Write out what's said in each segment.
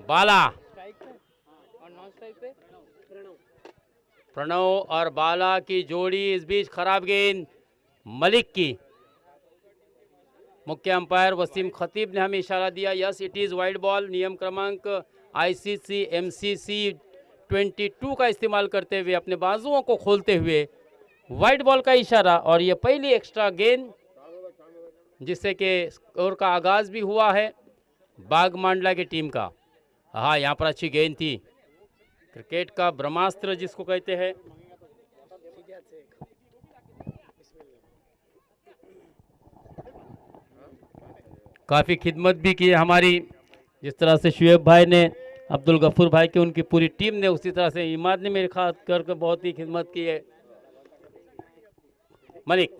बाला, प्रणव और बाला की जोड़ी, इस बीच खराब गेंद मलिक की। मुख्य अंपायर वसीम खतीब ने हमें इशारा दिया, yes it is wide ball. नियम क्रमांक आईसीसी एमसीसी 22 का इस्तेमाल करते हुए अपने बाजुओं को खोलते हुए वाइड बॉल का इशारा, और ये पहली एक्स्ट्रा गेंद जिससे कि स्कोर का आगाज भी हुआ है बाग मांडला की टीम का। हाँ, यहाँ पर अच्छी गेंद थी, क्रिकेट का ब्रह्मास्त्र जिसको कहते हैं। काफ़ी खिदमत भी की है हमारी, जिस तरह से शुएब भाई ने, अब्दुल गफूर भाई की, उनकी पूरी टीम ने, उसी तरह से इमाद ने मेरे खास करके बहुत ही खिदमत की है। मलिक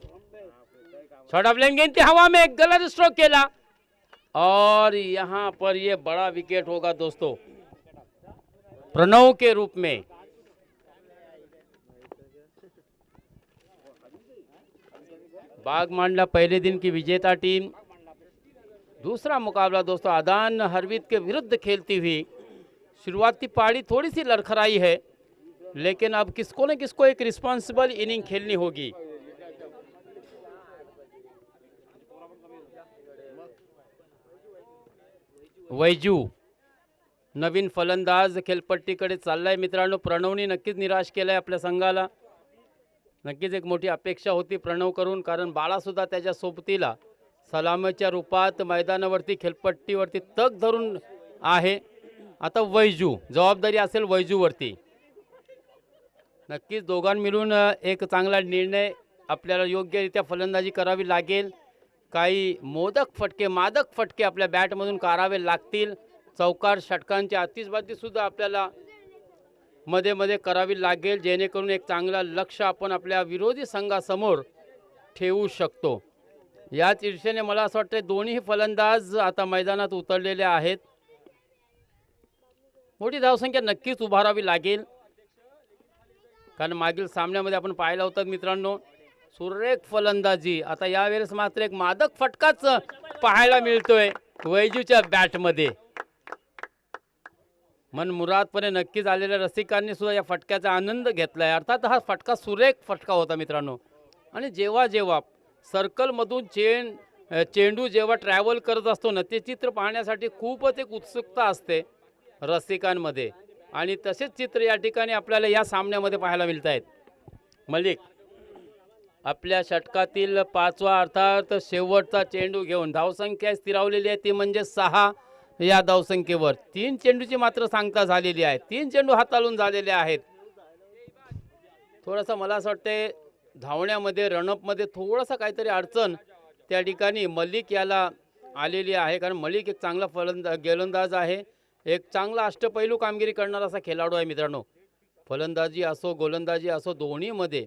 शॉट ऑफ लेन गेंद थी हवा में, गलत स्ट्रोक खेला, और यहाँ पर ये बड़ा विकेट होगा दोस्तों प्रणव के रूप में। बाग मांडला पहले दिन की विजेता टीम, दूसरा मुकाबला दोस्तों आदान हरविद के विरुद्ध खेलती हुई। शुरुआती पारी थोड़ी सी लड़खड़ाई है, लेकिन अब किसको न किसको एक रिस्पॉन्सिबल इनिंग खेलनी होगी। वैजू नवीन फलंदाज खेळपट्टीकडे चाललाय मित्रांनो। प्रणवने नक्कीच निराश केलाय आपल्या संघाला, नक्कीच एक मोठी अपेक्षा होती प्रणव करून, कारण बाळा सुद्धा त्याच्या सोबतीला सलामीच्या रूपात मैदानावरती खेळपट्टीवरती तग धरून आहे। आता वैजू, जबाबदारी असेल वैजूवरती। नक्कीच दोघां मिळून एक चांगला निर्णय आपल्याला योग्यरित्या फलंदाजी करावी लागेल। काही मोदक फटके, मादक फटके आपल्या बॅटमधून काढावे लागतील। चौकार षटकांची आतिषबाजी सुद्धा आपल्याला मध्ये मध्ये करावी लागेल, जेणेकरून एक चांगला लक्ष्य आपण आपल्या विरोधी संघासमोर ठेवू शकतो। याच ईर्षेने मला असं वाटतं दोन्ही फलंदाज आता मैदानात उतरलेले आहेत। मोठी धावसंख्या नक्कीच उभारावी लागेल, कारण मागील सामन्यामध्ये आपण पाहिलं होतं मित्रांनो सुरेख फलंदाजी। आता यावेळेस मात्र एक मादक फटकाच पाहायला मिळतोय वैजूच्या बॅटमध्ये। मनमुरादपणे नक्कीच आलेल्या रसिकांनी सुद्धा या फटक्याचा आनंद घेतलाय। अर्थात हा फटका सुरेख फटका होता मित्रांनो, आणि जेव्हा जेव्हा सर्कलमधून चेंडू जेव्हा ट्रॅव्हल करत असतो ना, ते चित्र पाहण्यासाठी खूपच एक उत्सुकता असते रसिकांमध्ये, आणि तसेच चित्र या ठिकाणी आपल्याला या सामन्यामध्ये पाहायला मिळत आहेत। मलिक आपल्या षटकातील 5वा अर्थात शेवटचा चेंडू घेऊन धावसंख्या स्थिरावलेली आहे, ती म्हणजे 6 या धावसंख्येवर। 3 चेंडूची मात्र सांगता झालेली आहे, 3 चेंडू हाताळून झालेले आहेत। थोडासा मला असं वाटतंय धावण्यामध्ये, रनअपमध्ये थोडासा काहीतरी अडचण त्या ठिकाणी मलिक याला आलेली आहे, कारण मलिक एक चांगला गोलंदाज आहे, एक चांगला अष्टपैलू कामगिरी करणारा असा खेळाडू आहे मित्रांनो। फलंदाजी असो गोलंदाजी असो दोन्हीमध्ये,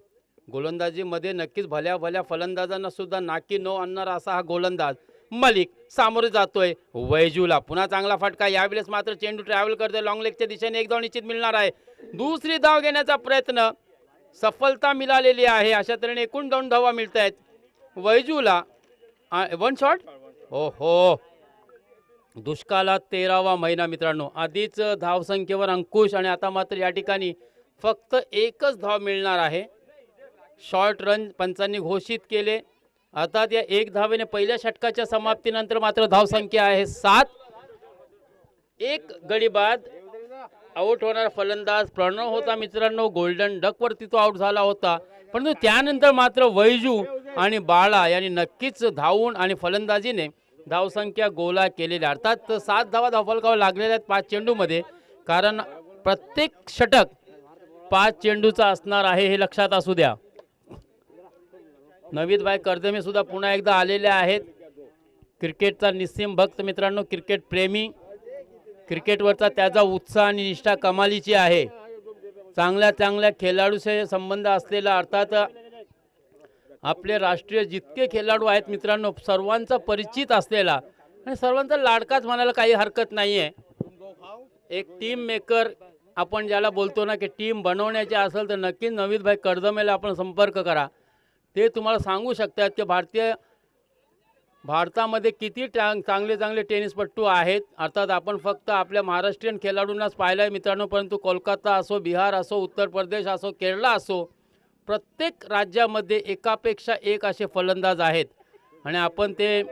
गोलंदाजीमध्ये नक्कीच भल्या भल्या फलंदाजांना सुद्धा नाकी नो आणणारा असा हा गोलंदाज मलिक सामोरे जातोय वैजूला। पुन्हा चांगला फटका, यावेळेस मात्र चेंडू ट्रॅव्हल करतोय लॉंग लेगच्या दिशेने, एक धाव निश्चित मिळणार आहे। दुसरी धाव घेण्याचा प्रयत्न, सफलता मिळालेली आहे। अशा तऱ्हेने एकूण 2 धावा मिळत आहेत वैजूला। 1 शॉट, ओहो, दुष्काळात 13वा महिना मित्रांनो। आधीच धावसंख्येवर अंकुश, आणि आता मात्र या ठिकाणी फक्त एकच धाव मिळणार आहे। शॉर्ट रन पंचांनी घोषित केले। अर्थात या 1 धावेने पहिल्या षटकाच्या समाप्तीनंतर मात्र धावसंख्या आहे 7। एक गडी बाद आउट होणारा फलंदाज प्रणव होता मित्रांनो, गोल्डन डक वरती तो आउट झाला होता, परंतु त्यानंतर मात्र वैजू आणि बाळा यांनी नक्कीच धावून आणि फलंदाजीने धावसंख्या गोला केलेल्या। अर्थात 7 धावा धावफलकावर लागलेल्या आहेत 5 चेंडूमध्ये, कारण प्रत्येक षटक 5 चेंडूचा असणार आहे, हे लक्षात असू द्या। नवीद भाई कर्दमे सुद्धा पुन्हा एकदा आलेले आहेत। क्रिकेटचा निस्सीम भक्त मित्रांनो, क्रिकेट प्रेमी, क्रिकेटवरचा त्याचा उत्साह आणि निष्ठा कमालीची आहे। चांगल्या चांगल्या खेळाडूशी संबंध असलेला, अर्थात आपले राष्ट्रीय जितके खेळाडू आहेत मित्रांनो सर्वांचा परिचित असलेला आणि सर्वांचा लाडकाच म्हणायला काही हरकत नाही आहे। एक टीम मेकर आपण ज्याला बोलतो ना, की टीम बनवण्याची असेल तर नक्कीच नवीद भाई कर्दमेला आपण संपर्क करा। ते तुम्हाला सांगू शकतात की भारतीय भारतामध्ये किती चांगले चांगले टेनिसपटू आहेत. अर्थात आपण फक्त आपल्या महाराष्ट्रीयन खेळाडूंनाच पाहिलं आहे मित्रांनो, परंतु कोलकाता असो, बिहार असो, उत्तर प्रदेश असो, केरळ असो, प्रत्येक राज्यामध्ये एकापेक्षा एक असे फलंदाज आहेत. आणि आपण ते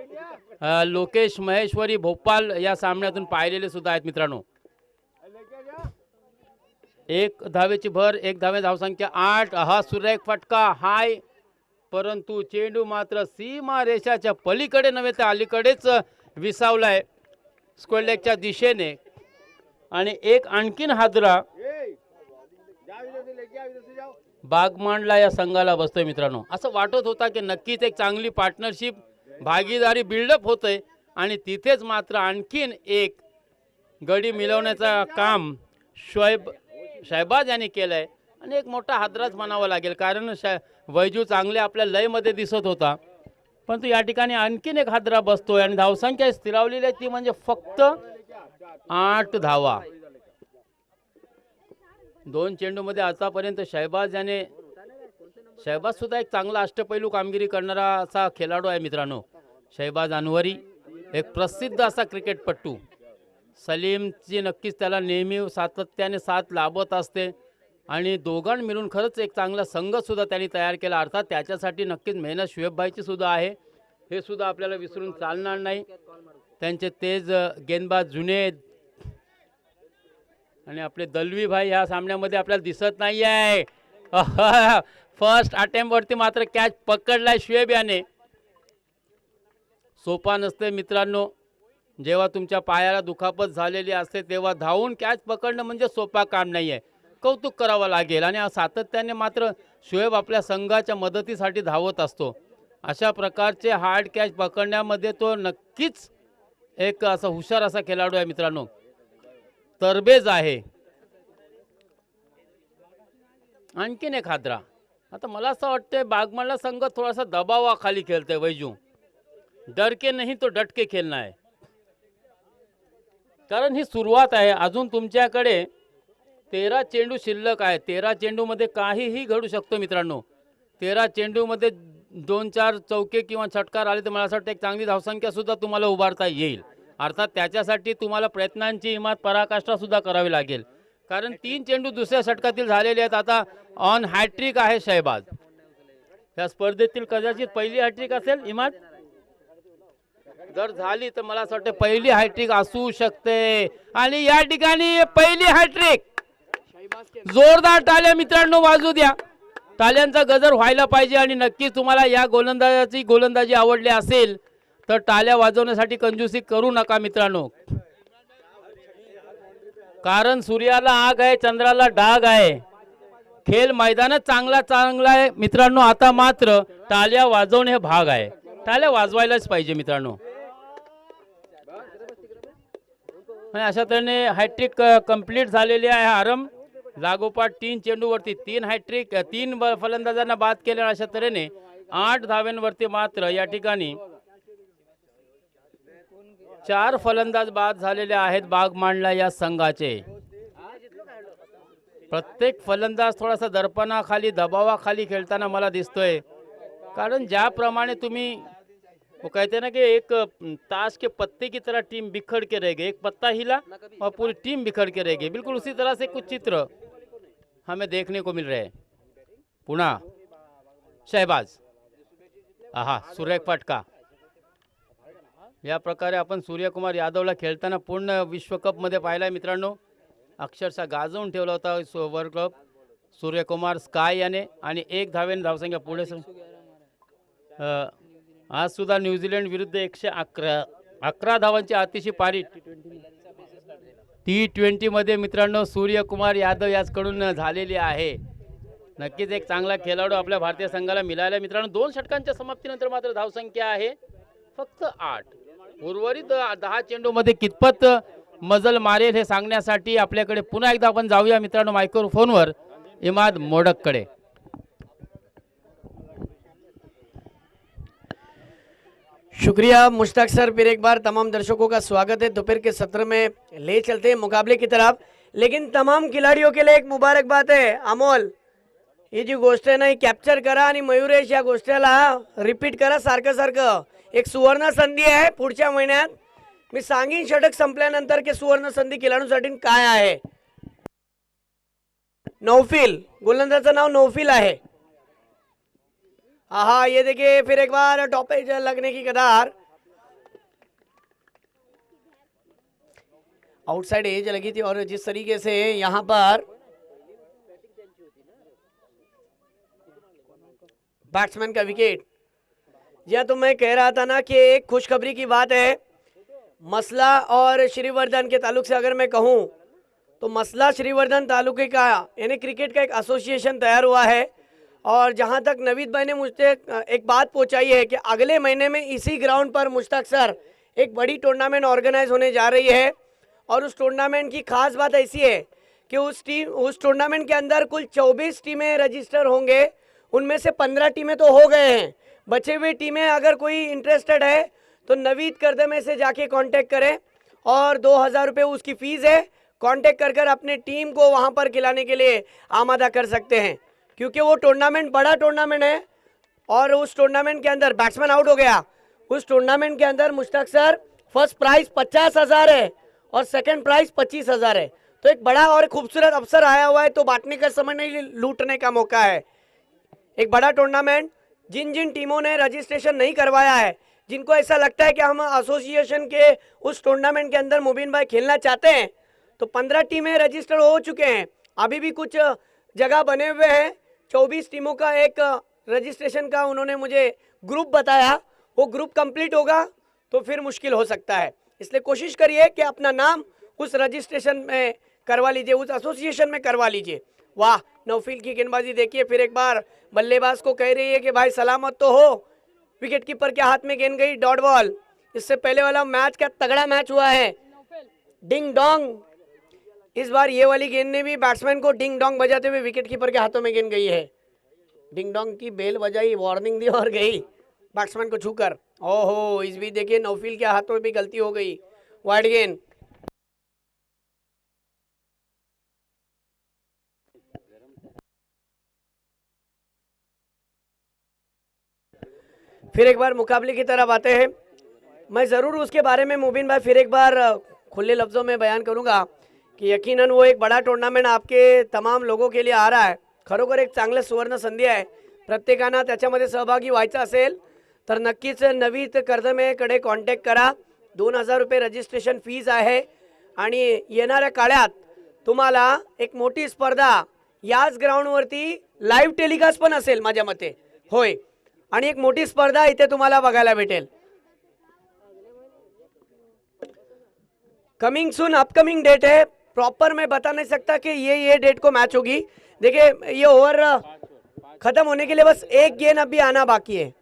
लोकेश महेश्वरी भोपाल या सामन्यातून पाहिलेले सुद्धा आहेत मित्रांनो. एक धावेची भर, एक धावे धावसंख्या 8. हा सुरेख फटका हाय, परंतु चेंडू मात्र सीमा रेषाच्या पलीकडे नव्हे तर अलीकडेच विसावलाय स्क्वेअर लेगच्या दिशेने. आणि एक आणखीन हादरा बागमांडला या संघाला बसतोय मित्रांनो. असं वाटत होता की नक्कीच एक चांगली पार्टनरशिप भागीदारी बिल्डअप होतंय आणि तिथेच मात्र आणखीन एक गडी मिळवण्याचा काम शहबाज यांनी केलंय. आणि एक मोठा हादराच म्हणावा लागेल, कारण वैजू चांगले आपल्या लयमध्ये दिसत होता, परंतु या ठिकाणी आणखीन एक हादरा बसतोय. आणि धावसंख्या स्थिरावलेली आहे ती म्हणजे फक्त 8 धावा. 2 चेंडूमध्ये आतापर्यंत शहबाज सुद्धा एक चांगला अष्टपैलू कामगिरी करणारा असा खेळाडू आहे मित्रांनो. शहबाज अनवरी एक प्रसिद्ध असा क्रिकेटपटू. सलीमची नक्कीच त्याला नेहमी सातत्याने साथ लाभत असते आणि दोघां मिळून खरंच एक चांगला संघसुद्धा त्यांनी तयार केला. अर्थात त्याच्यासाठी नक्कीच मेहनत शुएबभाईची सुद्धा आहे, हे सुद्धा आपल्याला विसरून चालणार नाही. त्यांचे तेज गेंदबाज जुनेद आणि आपले दलवी भाई या सामन्यामध्ये आपल्याला दिसत नाही आहे. फर्स्ट अटेम्प्टवरती मात्र कॅच पकडलाय शुएब याने. सोपा नसते मित्रांनो, जेव्हा तुमच्या पायाला दुखापत झालेली असते तेव्हा धावून कॅच पकडणं म्हणजे सोपा काम नाही आहे, कौतुक करावं लागेल. आणि सातत्याने मात्र शुएब आपल्या संघाच्या मदतीसाठी धावत असतो. अशा प्रकारचे हार्ड कॅच पकडण्यामध्ये तो नक्कीच एक असा हुशार असा खेळाडू आहे मित्रांनो, तरबेज आहे. आणखीन एक हादरा. आता मला असं वाटतंय बागमाला संघ थोडासा दबावाखाली खेळतोय. वैजू डर के नहीं तो डट के खेळणं आहे, कारण ही सुरुवात आहे. अजून तुमच्याकडे 13 चेंडू शिल्लक आहे. 13 चेंडूमध्ये काहीही घडू शकतो मित्रांनो. 13 चेंडूमध्ये 2-4 चौके किंवा षटकार आले तर मला असं वाटतं एक चांगली धावसंख्या सुद्धा तुम्हाला उभारता येईल. अर्थात त्याच्यासाठी तुम्हाला प्रयत्नांची हिमात पराकाष्ठा सुद्धा करावी लागेल, कारण 3 चेंडू दुसऱ्या षटकातील झालेले आहेत. आता ऑन हॅट्रिक आहे शहबाज. या स्पर्धेतील कदाचित पहिली हॅट्रिक असेल हिमात. जर झाली तर मला असं वाटतं पहिली हॅट्रिक असू शकते. आणि या ठिकाणी पहिली हॅट्रिक. जोरदार टाळ्या मित्रांनो वाजू द्या. टाळ्यांचा गजर व्हायला पाहिजे. आणि नक्कीच तुम्हाला या गोलंदाजी आवडली असेल तर टाळ्या वाजवण्यासाठी कंजूसी करू नका मित्रांनो, कारण सूर्याला आग आहे, चंद्राला डाग आहे. खेळ मैदानात चांगला आहे मित्रांनो. आता मात्र टाळ्या वाजवणे हे भाग आहे. टाळ्या वाजवायलाच पाहिजे मित्रांनो. आणि अशा तऱ्हेने हॅट्रिक कंप्लीट झालेली आहे. आरम लागोपाठ 3 चेंडूवरती 3 हॅट्रिक, 3 फलंदाजांना बाद केल्या. अशा तऱ्हेने 8 धाव्यांवरती मात्र या ठिकाणी 4 फलंदाज बाद झालेले आहेत बागमांडला या संघाचे. प्रत्येक फलंदाज थोडासा दर्पणाखाली दबावाखाली खेळताना मला दिसतोय, कारण ज्याप्रमाणे तुम्ही वो कहते हैं ना कि एक ताश के पत्ते की तरह टीम बिखर के रह गई, एक पत्ता हिला और पूरी टीम बिखर के रह गई. बिल्कुल उसी तरह से कुछ चित्र हमें देखने को मिल रहे हैं. पुन्हा शहबाज, आहा सुरेख फटका. या प्रकारे आपण सूर्यकुमार यादवला खेळताना पूर्ण विश्वकपमध्ये पाहिला मित्रांनो. अक्षरशः गाजवून ठेवला होता वर्ल्ड कप सूर्यकुमार स्काय याने. आणि 1 धावेने धावसंख्या पुढे. आज सुद्धा न्यूझीलंड विरुद्ध 111 धावांची अतिशय पारी T20 मध्ये मित्रांनो सूर्यकुमार यादव याचकडून झालेली आहे. नक्कीच एक चांगला खेळाडू आपल्या भारतीय संघाला मिळाला मित्रांनो. 2 षटकांच्या समाप्तीनंतर मात्र धावसंख्या आहे फक्त 8. उर्वरित 10 चेंडूमध्ये कितपत मजल मारेल हे सांगण्यासाठी आपल्याकडे पुन्हा एकदा आपण जाऊया मित्रांनो मायक्रोफोनवर इमाद मोडककडे. शुक्रिया मुश्ताक सर. फिर एक बार तमाम दर्शकों का स्वागत है. दोपहर के सत्र में ले चलते हैं मुकाबले की तरफ, लेकिन तमाम खिलाड़ियों के लिए एक मुबारकबाद है. अमोल, ही जी गोष्ट आहे ना ही कॅप्चर करा आणि मयुरेश या गोष्टीला रिपीट करा सारखं सारखं. एक सुवर्ण संधी आहे पुढच्या महिन्यात. मी सांगीन षटक संपल्यानंतर की सुवर्ण संधी खेळाडूंसाठी काय आहे. नौफिल, गोलंदाजाचं नाव नौफिल है. हाँ, ये देखिए फिर एक बार टॉप एज लगने की कदार. आउटसाइड एज लगी थी और जिस तरीके से यहाँ पर बैट्समैन का विकेट. जी तो मैं कह रहा था ना कि एक खुशखबरी की बात है. मसला और श्रीवर्धन के ताल्लुक से अगर मैं कहूँ तो मसला श्रीवर्धन तालुके का यानी क्रिकेट का एक एसोसिएशन तैयार हुआ है. और जहां तक नवीद भाई ने मुझसे एक बात पहुंचाई है कि अगले महीने में इसी ग्राउंड पर मुश्ताक सर एक बड़ी टूर्नामेंट ऑर्गेनाइज होने जा रही है. और उस टूर्नामेंट की खास बात ऐसी है कि उस टूर्नामेंट के अंदर कुल 24 टीमें रजिस्टर होंगे. उनमें से 15 टीमें तो हो गए हैं. बचे हुए टीमें अगर कोई इंटरेस्टेड है तो नवीद करदमे से जाके कांटेक्ट करें और 2000 रुपये उसकी फीस है. कांटेक्ट कर अपने टीम को वहां पर खिलाने के लिए आमादा कर सकते हैं, क्योंकि वो टूर्नामेंट बड़ा टूर्नामेंट है. और उस टूर्नामेंट के अंदर बैट्समैन आउट हो गया. उस टूर्नामेंट के अंदर मुश्ताक सर फर्स्ट प्राइज 50,000 है और सेकंड प्राइज 25,000 है. तो एक बड़ा और खूबसूरत अवसर आया हुआ है. तो बांटने का समय नहीं, लूटने का मौका है. एक बड़ा टूर्नामेंट. जिन जिन टीमों ने रजिस्ट्रेशन नहीं करवाया है, जिनको ऐसा लगता है कि हम एसोसिएशन के उस टूर्नामेंट के अंदर मुबीन भाई खेलना चाहते हैं, तो 15 टीमें रजिस्टर हो चुके हैं. अभी भी कुछ जगह बने हुए हैं. 24 टीमों का एक रजिस्ट्रेशन का उन्होंने मुझे ग्रुप बताया. वो ग्रुप कंप्लीट होगा तो फिर मुश्किल हो सकता है. इसलिए कोशिश करिए कि अपना नाम उस रजिस्ट्रेशन में करवा लीजिए, उस एसोसिएशन में करवा लीजिए. वाह, नौफिल की गेंदबाजी देखिए. फिर एक बार बल्लेबाज को कह रही है कि भाई सलामत तो हो. विकेट कीपर के हाथ में गेंद गई, डॉट बॉल. इससे पहले वाला मैच का तगड़ा मैच हुआ है. Ding dong. इस बार ये वाली गेंद ने भी बैट्समैन को डिंग डोंग बजाते हुए विकेट कीपर के हाथों में गेंद गई है. डिंग डोंग की बेल बजाई, वार्निंग दी और गई बैट्समैन को छूकर. ओहो, इस भी देखिए नौफिल के हाथों में भी गलती हो गई. वाइड गेंद. फिर एक बार मुकाबले की तरफ आते हैं. मैं ज़रूर उसके बारे में मुबीन भाई फिर एक बार खुले लफ्ज़ों में बयान करूंगा की यकीनन वो एक बड़ा टूर्नामेंट आपके तमाम लोगों के लिए आ रहा है. खरोखर एक चांगलं सुवर्ण संधी आहे. प्रत्येकानं त्याच्यामध्ये सहभागी व्हायचं असेल तर नक्कीच नवीद करदमेकडे कॉन्टॅक्ट करा. 2000 रुपये रजिस्ट्रेशन फीज आहे. आणि येणाऱ्या काळात तुम्हाला एक मोठी स्पर्धा याच ग्राउंडवरती लाईव्ह टेलिकास्ट पण असेल माझ्या मते. होय, आणि एक मोठी स्पर्धा इथे तुम्हाला बघायला भेटेल. कमिंग सून अपकमिंग डेट है. प्रॉपर मैं बता नहीं सकता कि ये डेट को मैच होगी. देखिए ये ओवर खत्म होने के लिए बस एक गेंद अभी आना बाकी है.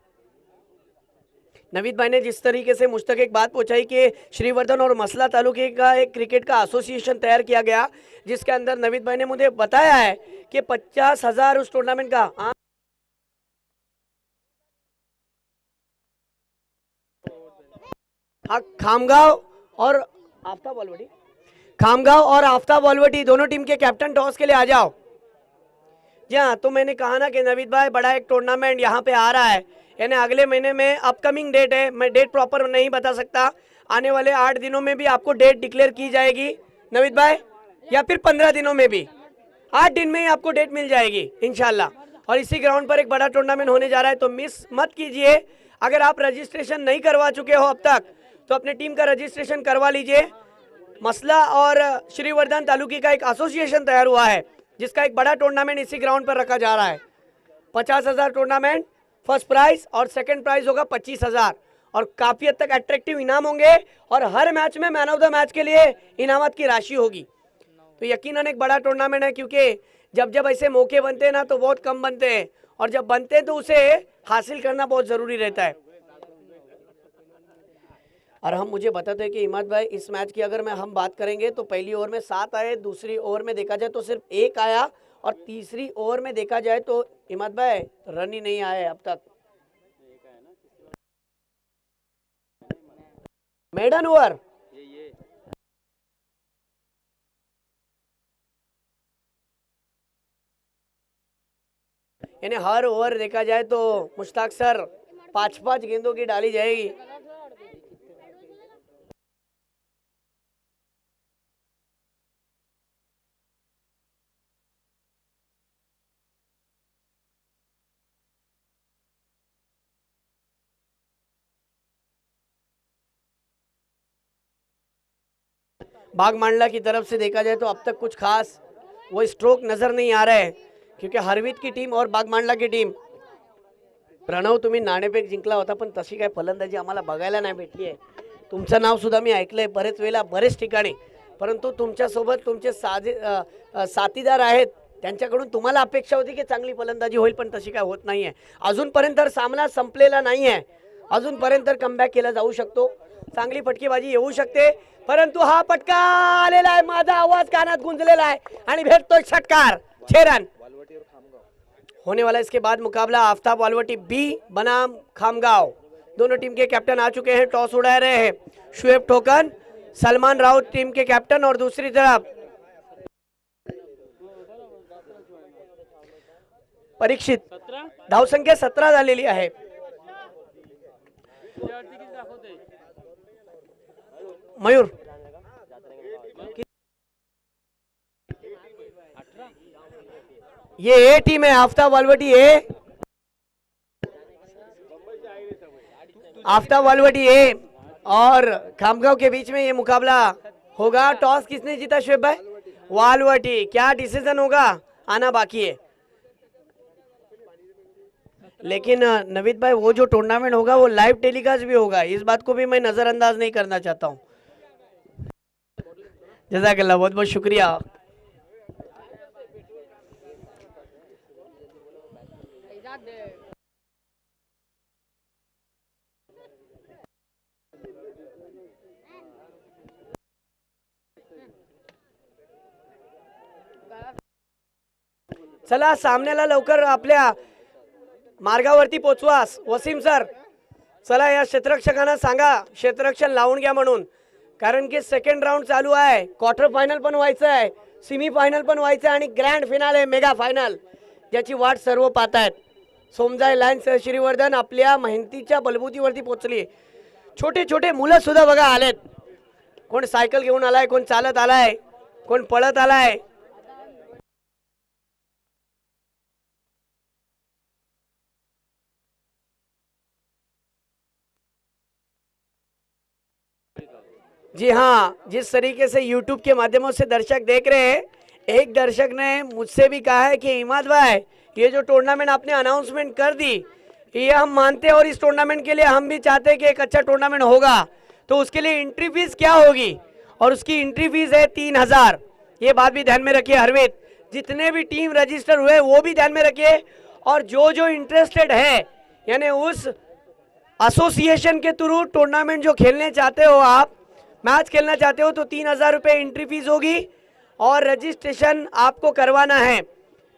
नवीद भाई ने जिस तरीके से मुझ तक एक बात पहुंचाई कि श्रीवर्धन और मसला तालुके का एक क्रिकेट का एसोसिएशन तैयार किया गया, जिसके अंदर नवीद भाई ने मुझे बताया है कि 50,000 उस टूर्नामेंट का. खामगांव और आफ्ताब अलवटी, खामगांव और आफ्ताब अलवटी दोनों टीम के कैप्टन टॉस के लिए आ जाओ. जी हाँ, तो मैंने कहा ना कि नवीद भाई बड़ा एक टूर्नामेंट यहाँ पे आ रहा है. यानी अगले महीने में अपकमिंग डेट है. मैं डेट प्रॉपर नहीं बता सकता. आने वाले 8 दिनों में भी आपको डेट डिक्लेयर की जाएगी नवीद भाई, या फिर 15 दिनों में भी. 8 दिन में ही आपको डेट मिल जाएगी इंशाल्लाह. और इसी ग्राउंड पर एक बड़ा टूर्नामेंट होने जा रहा है, तो मिस मत कीजिए. अगर आप रजिस्ट्रेशन नहीं करवा चुके हो अब तक तो अपने टीम का रजिस्ट्रेशन करवा लीजिए. मसला और श्रीवर्धन तालुके का एक एसोसिएशन तैयार हुआ है, जिसका एक बड़ा टूर्नामेंट इसी ग्राउंड पर रखा जा रहा है. 50,000 टूर्नामेंट, फर्स्ट प्राइज और सेकंड प्राइज होगा 25,000. और काफी हद तक अट्रैक्टिव इनाम होंगे और हर मैच में मैन ऑफ द मैच के लिए इनामत की राशि होगी. तो यकीनन एक बड़ा टूर्नामेंट है, क्योंकि जब जब ऐसे मौके बनते हैं ना तो बहुत कम बनते हैं, और जब बनते हैं तो उसे हासिल करना बहुत ज़रूरी रहता है. और हम मुझे बताते हैं कि इमाद भाई इस मैच की अगर हम बात करेंगे तो पहली ओवर में 7 आए, दूसरी ओवर में देखा जाए तो सिर्फ 1 आया, और तीसरी ओवर में देखा जाए तो इमाद भाई रन ही नहीं आए अब तक. मेडन ओवर यानी हर ओवर देखा जाए तो मुश्ताक सर 5-5 गेंदों की डाली जाएगी। बाग मांडला की तरफ से देखा जाए तो अब तक कुछ खास वो स्ट्रोक नजर नहीं आ रहा है, क्योंकि हरवीत की टीम और बाग मांडला की टीम, प्रणव तुम्ही नाणेफेक जिंकला होता पण तशी काय फलंदाजी आम्हाला बघायला नाही भेटली आहे. तुमचं नाव सुद्धा मी ऐकलंय बरेच वेळेला बरेच ठिकाणी, परंतु तुमच्यासोबत तुमचे साथीदार आहेत त्यांच्याकडून तुम्हाला अपेक्षा होती की चांगली फलंदाजी होईल, पण तशी काय होत नाही आहे. अजूनपर्यंत सामना संपलेला नाही आहे, अजूनपर्यंत कमबॅक केला जाऊ शकतो, चांगली फटकेबाजी येऊ शकते, परंतु हा फटका आलेला आहे, माझा आवाज कानात गुंजलेला आहे आणि भेटतोय षटकार. 6 रन होने वाला इसके बाद मुकाबला आफ्ताब वालवटी बी बनाम खामगांव। दोनों टीम के कैप्टन आ चुके हैं, टॉस उड़ा रहे हैं शुएब ठोकन, सलमान राउत टीम के कैप्टन, और दूसरी तरफ परीक्षित। धावसंख्या 17 झालेली आहे. मयूर ये ए टीम है, आफ्ताब वालवटी ए, आफ्ताब वालवटी ए और खामगांव के बीच में ये मुकाबला होगा. टॉस किसने जीता शुएब भाई? वालवटी. क्या डिसीजन होगा आना बाकी है, लेकिन नवीद भाई वो जो टूर्नामेंट होगा वो लाइव टेलीकास्ट भी होगा, इस बात को भी मैं नजरअंदाज नहीं करना चाहता हूँ. जज़ाकल्लाह, बहुत बहुत शुक्रिया. चला सामन्याला लवकर आपल्या मार्गावरती पोचवास वसीम सर. चला या क्षेत्ररक्षकांना सांगा क्षेत्ररक्षण लावून घ्या म्हणून, कारण की सेकंड राऊंड चालू आहे, क्वार्टर फायनल पण व्हायचं आहे, सेमी फायनल पण व्हायचं आहे आणि ग्रँड फिनाल आहे, मेगा फायनल, ज्याची वाट सर्व पाहतायत. सोमजाय लायन्स श्रीवर्धन आपल्या मेहनतीच्या बलबुतीवरती पोहोचली. छोटे छोटे मुलं सुद्धा बघा आलेत, कोण सायकल घेऊन आलाय, कोण चालत आलाय, कोण पळत आलाय. जी हाँ, जिस तरीके से YouTube के माध्यमों से दर्शक देख रहे हैं, एक दर्शक ने मुझसे भी कहा है कि इमाद भाई ये जो टूर्नामेंट आपने अनाउंसमेंट कर दी ये हम मानते हैं और इस टूर्नामेंट के लिए हम भी चाहते हैं कि एक अच्छा टूर्नामेंट होगा, तो उसके लिए एंट्री फीस क्या होगी? और उसकी एंट्री फीस है 3000. ये बात भी ध्यान में रखिए हरवीत, जितने भी टीम रजिस्टर हुए वो भी ध्यान में रखिए, और जो इंटरेस्टेड है यानी उस एसोसिएशन के थ्रू टूर्नामेंट जो खेलने चाहते हो, आप मैच खेलना चाहते हो, तो 3000 रुपये एंट्री फीस होगी और रजिस्ट्रेशन आपको करवाना है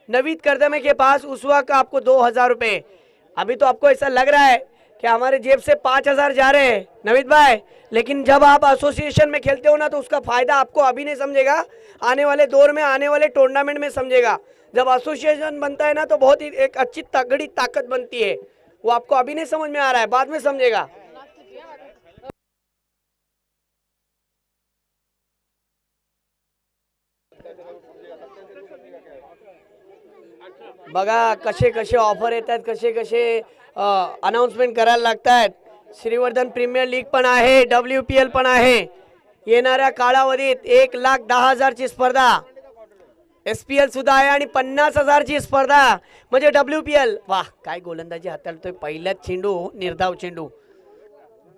नवीद करदमे के पास. उस वक्त आपको 2000 रुपये. अभी तो आपको ऐसा लग रहा है कि हमारे जेब से 5000 जा रहे हैं नवीद भाई, लेकिन जब आप एसोसिएशन में खेलते हो ना तो उसका फायदा आपको अभी नहीं समझेगा, आने वाले दौर में आने वाले टूर्नामेंट में समझेगा. जब एसोसिएशन बनता है ना तो बहुत ही एक अच्छी तगड़ी ताकत बनती है, वो आपको अभी नहीं समझ में आ रहा है, बाद में समझेगा. बघा कसे कसे ऑफर येतात, कसे कसे अनाउन्समेंट करायला लागतात. श्रीवर्धन प्रीमियर लीग पण आहे, WPL पण आहे. येणाऱ्या कालावधीत 1,10,000 ची स्पर्धा, SPL सुद्धा आहे आणि 50,000 ची स्पर्धा म्हणजे WPL. वाह, काय गोलंदाजी हाताळतोय, पहिल्याच चेंडू निर्धाव चेंडू.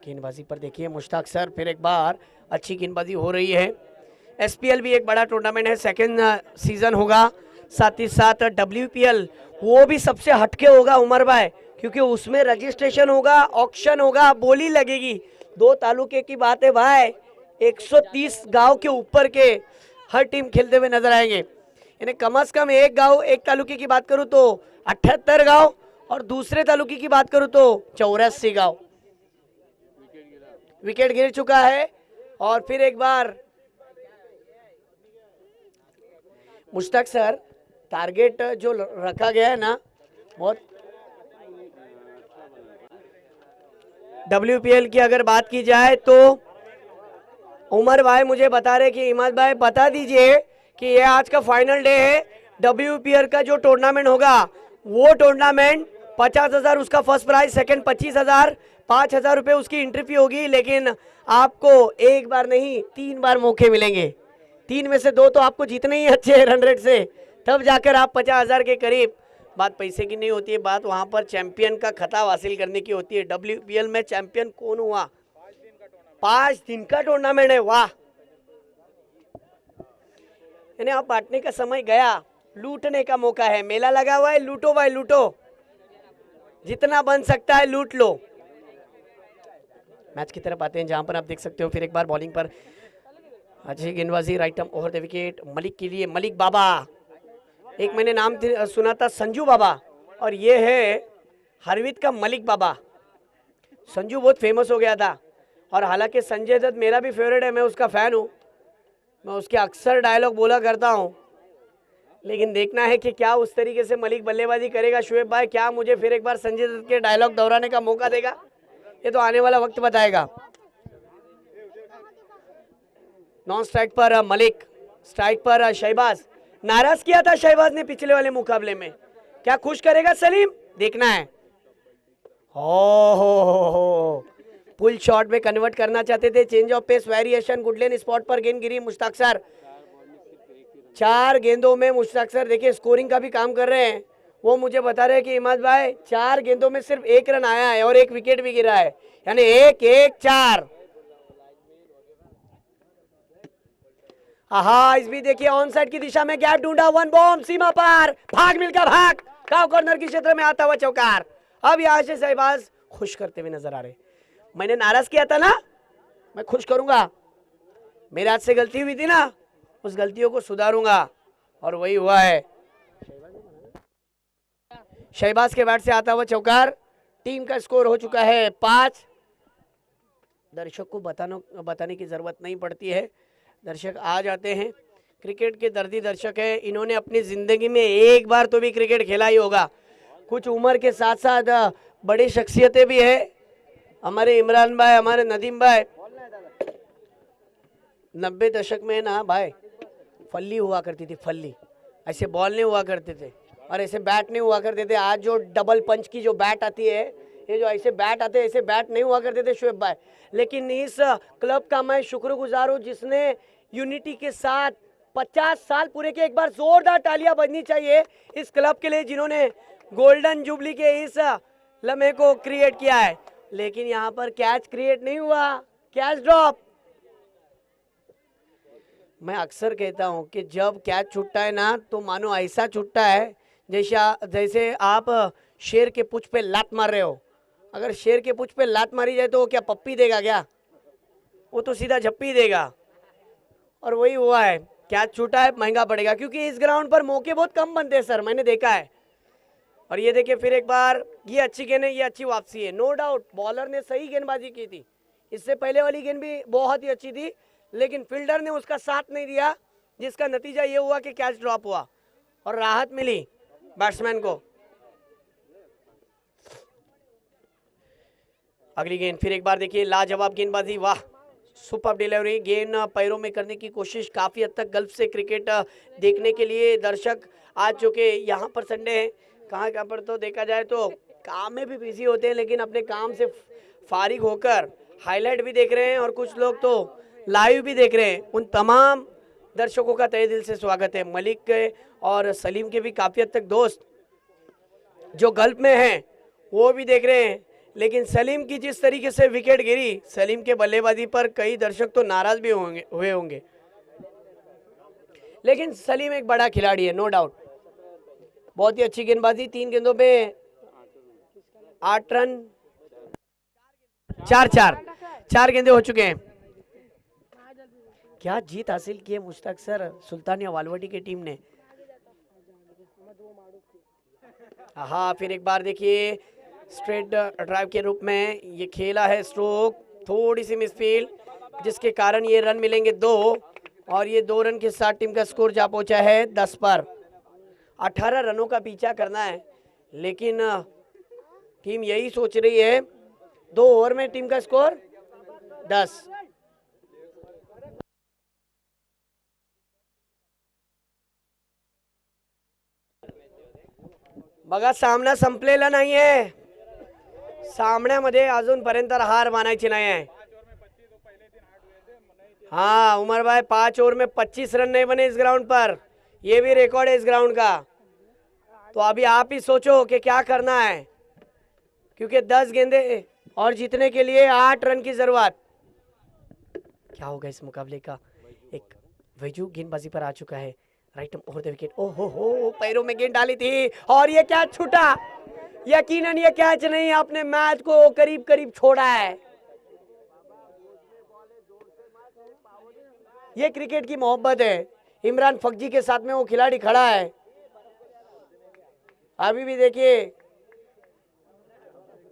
गेंदबाजी पर देखिए मुश्ताक सर, फिर एक बार अच्छी गेंदबाजी हो रही है. SPL भी एक बड़ा टूर्नामेंट है, सेकेंड सीजन होगा, साथ ही साथ WPL वो भी सबसे हटके होगा उमर भाई, क्योंकि उसमें रजिस्ट्रेशन होगा, ऑक्शन होगा, बोली लगेगी. 2 तालुके की बात है भाई, 130 गांव के ऊपर के हर टीम खेलते हुए नजर आएंगे. यानी कम से कम एक गांव, एक तालुके की बात करूं तो 78 गांव और दूसरे तालुके की बात करूं तो 84 गांव. विकेट गिर चुका है और फिर एक बार मुश्ताक सर, टारगेट जो रखा गया है ना, बहुत WPL की अगर बात की जाए तो उमर भाई मुझे बता रहे कि हिम्मत भाई बता दीजिए कि ये आज का फाइनल डे है। WPL का जो टूर्नामेंट होगा वो टूर्नामेंट 50,000 उसका फर्स्ट प्राइज, सेकंड 25,000, 5,000 रुपये उसकी एंट्री फी होगी। लेकिन आपको एक बार नहीं 3 बार मौके मिलेंगे, 3 में से 2 तो आपको जीतने ही अच्छे रन रेट से, तब जाकर आप 50,000 के करीब। बात पैसे की नहीं होती है, बात वहाँ पर चैंपियन का खिताब हासिल करने की होती है। WPL में चैंपियन कौन हुआ? 5 दिन का टूर्नामेंट है, वाह। यानी अब बांटने का समय गया, लूटने का मौका है। मेला लगा हुआ है, लूटो भाई लूटो, जितना बन सकता है लूट लो। मैच की तरफ आते हैं जहां पर आप देख सकते हो फिर एक बार बॉलिंग पर अच्छी गेंदबाजी, right arm over the wicket Malik के लिए। मलिक बाबा, एक मैंने नाम सुना था संजू बाबा, और ये है हरवित का मलिक बाबा। संजू बहुत फेमस हो गया था, और हालांकि संजय दत्त मेरा भी फेवरेट है, मैं उसका फैन हूँ, मैं उसके अक्सर डायलॉग बोला करता हूँ। लेकिन देखना है कि क्या उस तरीके से मलिक बल्लेबाजी करेगा शुएब भाई, क्या मुझे फिर एक बार संजय दत्त के डायलॉग दोहराने का मौका देगा, ये तो आने वाला वक्त बताएगा। नॉन स्ट्राइक पर मलिक, स्ट्राइक पर शहबाज। नाराज किया था शहबाज ने पिछले वाले मुकाबले में, क्या खुश करेगा सलीम, देखना है। हो पुल शॉट में कन्वर्ट करना चाहते थे, change of pace variation, good length spot पर गेंद गिरी। मुश्ताक सर 4 गेंदों में मुश्ताक सर देखिए स्कोरिंग का भी काम कर रहे हैं। वो मुझे बता रहे हैं कि इमाद भाई 4 गेंदों में सिर्फ 1 रन आया है और 1 विकेट भी गिरा है, यानी 1-1-4। आहा, इस भी देखिए ऑन साइड की दिशा में गैप ढूंढा, 1 बॉम्ब सीमा पार, भाग मिलकर भाग, काव कॉर्नर की क्षेत्र में आता हुआ चौकार। अब यहाँ से शहबाज खुश करते हुए नजर आ रहे। मैंने नाराज किया था ना, मैं खुश करूंगा, मेरे हाथ से गलती हुई थी ना, उस गलतियों को सुधारूंगा, और वही हुआ है। शहबाज के बैट से आता हुआ चौकार। टीम का स्कोर हो चुका है 5। दर्शक को बताने की जरूरत नहीं पड़ती है, दर्शक आ जाते हैं। क्रिकेट के दर्दी दर्शक है, इन्होंने अपनी जिंदगी में एक बार तो भी क्रिकेट खेला ही होगा। कुछ उम्र के साथ साथ बड़ी शख्सियतें भी है, हमारे इमरान भाई, हमारे नदीम भाई। 90 दशक में ना भाई फल्ली हुआ करती थी, फल्ली, ऐसे बॉल नहीं हुआ करते थे और ऐसे बैट नहीं हुआ करते थे। आज जो डबल पंच की जो बैट आती है, ये जो ऐसे बैट आते हैं, ऐसे बैट नहीं हुआ करते थे शुएब भाई। लेकिन इस क्लब का मैं शुक्रगुजार हूँ जिसने यूनिटी के साथ 50 साल पूरे के। एक बार जोरदार तालियां बजनी चाहिए इस क्लब के लिए जिन्होंने गोल्डन जुबली के इस लम्हे को क्रिएट किया है। लेकिन यहाँ पर कैच क्रिएट नहीं हुआ, कैच ड्रॉप। मैं अक्सर कहता हूँ कि जब कैच छूटता है ना, तो मानो ऐसा छूटता है जैसे आप शेर के पूंछ पे लात मार रहे हो। अगर शेर के पूंछ पे लात मारी जाए तो वो क्या पप्पी देगा क्या? वो तो सीधा झप्पी देगा, और वही हुआ है। कैच छूटा है, महंगा पड़ेगा, क्योंकि इस ग्राउंड पर मौके बहुत कम बनते हैं सर, मैंने देखा है। और ये देखिए फिर एक बार, ये अच्छी गेंद है, ये अच्छी वापसी है, नो डाउट बॉलर ने सही गेंदबाजी की थी। इससे पहले वाली गेंद भी बहुत ही अच्छी थी, लेकिन फील्डर ने उसका साथ नहीं दिया, जिसका नतीजा ये हुआ कि कैच ड्रॉप हुआ और राहत मिली बैट्समैन को। अगली गेंद फिर एक बार देखिए, लाजवाब गेंदबाजी, वाह, सुपर डिलीवरी। गेंद पैरों में करने की कोशिश। काफ़ी हद तक गल्फ से क्रिकेट देखने के लिए दर्शक आज चुके। यहाँ पर संडे है, कहाँ पर तो देखा जाए तो काम में भी बिजी होते हैं, लेकिन अपने काम से फारिग होकर हाईलाइट भी देख रहे हैं और कुछ लोग तो लाइव भी देख रहे हैं। उन तमाम दर्शकों का तहे दिल से स्वागत है। मलिक के और सलीम के भी काफ़ी हद तक दोस्त जो गल्फ में हैं वो भी देख रहे हैं। लेकिन सलीम की जिस तरीके से विकेट गिरी, सलीम के बल्लेबाजी पर कई दर्शक तो नाराज भी हुए होंगे। लेकिन सलीम एक बड़ा खिलाड़ी है, नो डाउट। बहुत ही अच्छी गेंदबाजी, 3 गेंदों पे 8 रन, 4 गेंदे हो चुके हैं। क्या जीत हासिल की है मुश्ताक सर, सुल्तानिया वालवटी की टीम ने। हाँ, फिर एक बार देखिए स्ट्रेट ड्राइव के रूप में ये खेला है स्ट्रोक, थोड़ी सी मिसफील्ड, जिसके कारण ये रन मिलेंगे 2, और ये 2 रन के साथ टीम का स्कोर जा पहुंचा है 10 पर। 18 रनों का पीछा करना है, लेकिन टीम यही सोच रही है 2 ओवर में टीम का स्कोर 10। बघा सामना संपलेला नाहीये, सामन्यामध्ये अजूनपर्यंत हार मानायची नाही आहे। हाँ उमर भाई 5 ओवर में 25 रन नहीं बने इस ग्राउंड पर, ये भी रिकॉर्ड है इस ग्राउंड का। तो अभी आप ही सोचो कि क्या करना है, क्योंकि 10 गेंदे और जीतने के लिए 8 रन की जरूरत। क्या होगा इस मुकाबले का? एक वैजू गेंदबाजी पर आ चुका है, राइट ओवर द विकेट। ओहो पैरों में गेंद डाली थी और ये कैच छूटा। यकीनन ये कैच नहीं, आपने मैच को करीब करीब छोड़ा है। ये क्रिकेट की मोहब्बत है। इमरान फकजी के साथ में वो खिलाड़ी खड़ा है, अभी भी देखिए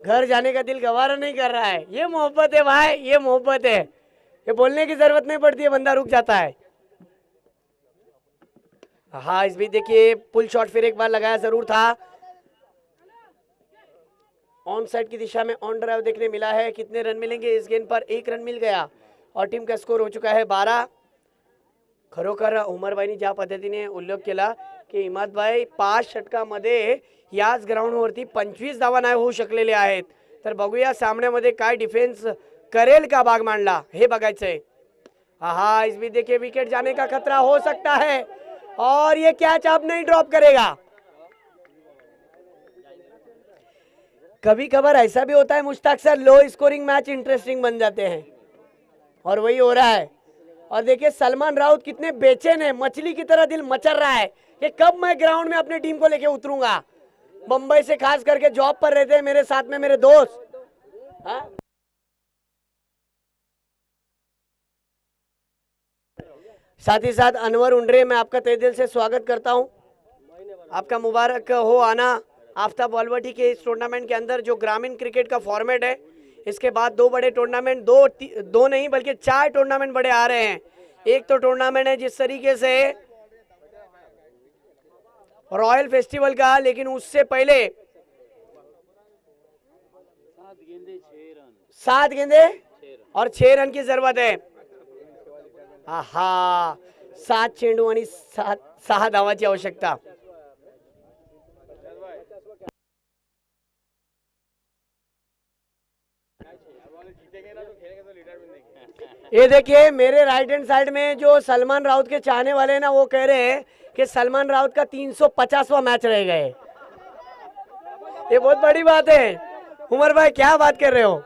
घर जाने का दिल गवारा नहीं कर रहा है। ये मोहब्बत है भाई, ये मोहब्बत है, ये बोलने की जरूरत नहीं पड़ती है, बंदा रुक जाता है। हाँ इस भी देखिए पुल शॉट फिर एक बार लगाया जरूर था। ऑन साइड की दिशा में ऑन ड्राइव देखने मिला है। कितने रन मिलेंगे इस गेंद पर? 1 रन मिल गया और टीम का स्कोर हो चुका है 12। खरोखर उमरबाईंनी ज्या पद्धतीने उल्लेख केला की इमादबाई 5 षटकामध्ये याच ग्राउंडवरती 25 धावा नाही होऊ शकलेले आहेत, तर बघूया सामन्यामध्ये काय डिफेन्स करेल का बागमांडला, हे बघायचंय। हा इस भी देखिए विकेट जाने का खतरा हो सकता है और ये कैच अब नहीं ड्रॉप करेगा। कभी कभार ऐसा भी होता है Mushtaq sir, low scoring match interesting बन जाते हैं और वही हो रहा है। और देखिए सलमान राउत कितने बेचैन है, मछली की तरह दिल मचल रहा है कि कब मैं ग्राउंड में अपनी टीम को लेके उतरूंगा। मुंबई से खास करके जॉब पर रहते हैं मेरे साथ में मेरे दोस्त। हाँ? साथ ही साथ अनवर उंडरे, मैं आपका तहे दिल से स्वागत करता हूं। आपका मुबारक हो आना आफ्ताब बॉलवटी के इस टूर्नामेंट के अंदर, जो ग्रामीण क्रिकेट का फॉर्मेट है। इसके बाद 2 बड़े टूर्नामेंट, दो नहीं बल्कि 4 टूर्नामेंट बड़े आ रहे हैं। एक तो टूर्नामेंट है जिस तरीके से रॉयल फेस्टिवल का, लेकिन उससे पहले 7 गेंदे और 6 रन की जरूरत है। आहा 7 चेंडू आणि 6 धावाची आवश्यकता। ये देखिए मेरे राइट हैंड साइड में जो सलमान राउत के चाहने वाले हैं ना, वो कह रहे हैं कि सलमान राउत का 350वां मैच रहेगा। ये बहुत बड़ी बात है। उमर भाई क्या बात कर रहे हो,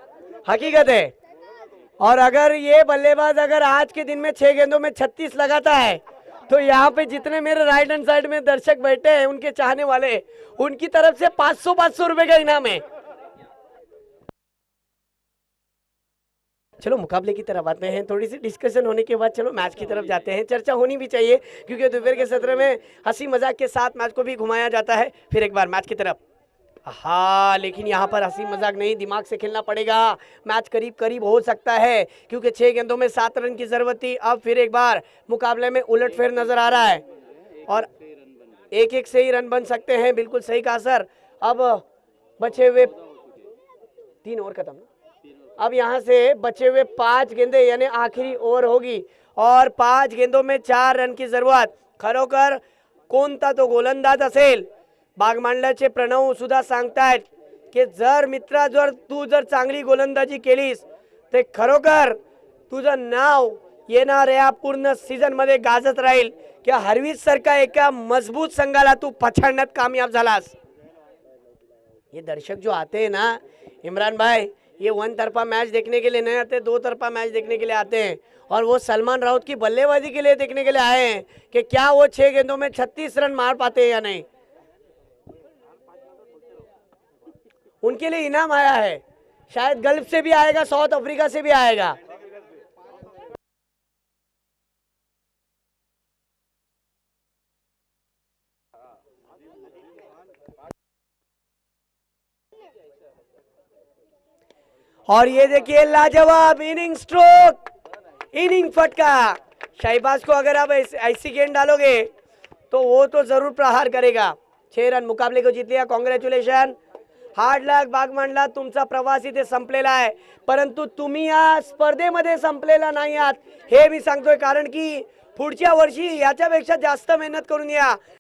हकीकत है। और अगर ये बल्लेबाज अगर आज के दिन में 6 गेंदों में 36 लगाता है, तो यहाँ पे जितने मेरे राइट हैंड साइड में दर्शक बैठे हैं उनके चाहने वाले, उनकी तरफ से 500 रुपए का इनाम है। चलो मुकाबले की तरफ आते हैं, थोड़ी सी डिस्कशन होने के बाद चलो मैच की तरफ जाते हैं। चर्चा होनी भी चाहिए क्योंकि दोपहर के सत्र में हंसी मजाक के साथ मैच को भी घुमाया जाता है। फिर एक बार मैच की तरफ। हाँ लेकिन यहाँ पर हंसी मजाक नहीं, दिमाग से खेलना पड़ेगा। मैच करीब करीब हो सकता है क्योंकि 6 गेंदों में 7 रन की जरूरत थी। अब फिर एक बार मुकाबले में उलटफेर नजर आ रहा है और एक से ही रन बन सकते हैं। बिल्कुल सही कहा सर। अब बचे हुए 3 ओवर खत्म। अब यहाँ से बचे हुए 5 गेंदे यानी आखिरी ओवर होगी और 5 गेंदों में 4 रन की जरूरत। खरोखर कोणता तो गोलंदाज असेल, बागमांडल्याचे प्रणव सुद्धा सांगतायत की जर मित्रा तू जर चांगली गोलंदाजी केलीस तर खरोखर तुझं नाव येणाऱ्या पूर्ण सीझन मध्ये गाजत राहील की हरवीज सारखा एका मजबूत संघाला तू पछाडण्यात कामयाब झालास। ये दर्शक जो आते हैं ना इमरान भाई, ये 1 तरफा मैच देखने के लिए नहीं आते, 2 तरफा मैच देखने के लिए आते हैं और वो सलमान राउत की बल्लेबाजी के लिए देखने के लिए आए हैं कि क्या वो 6 गेंदों में 36 रन मार पाते हैं या नहीं। उनके लिए इनाम आया है, शायद गल्फ से भी आएगा, साउथ अफ्रीका से भी आएगा। और ये देखिए लाजवाब इनिंग स्ट्रोक, इनिंग फटका। शाहबाज को अगर आप ऐसी गेंद डालोगे तो वो तो जरूर प्रहार करेगा। 6 रन मुकाबले को जीत लिया, कांग्रेचुलेशन। हार्ड लक बागमांडला तुमचा प्रवास इथे संपलेला आहे, परंतु तुम्ही या स्पर्धेमध्ये संपलेला नाही आहात हे मी सांगतोय, कारण की पुढच्या वर्षी याच्यापेक्षा जास्त मेहनत करून या.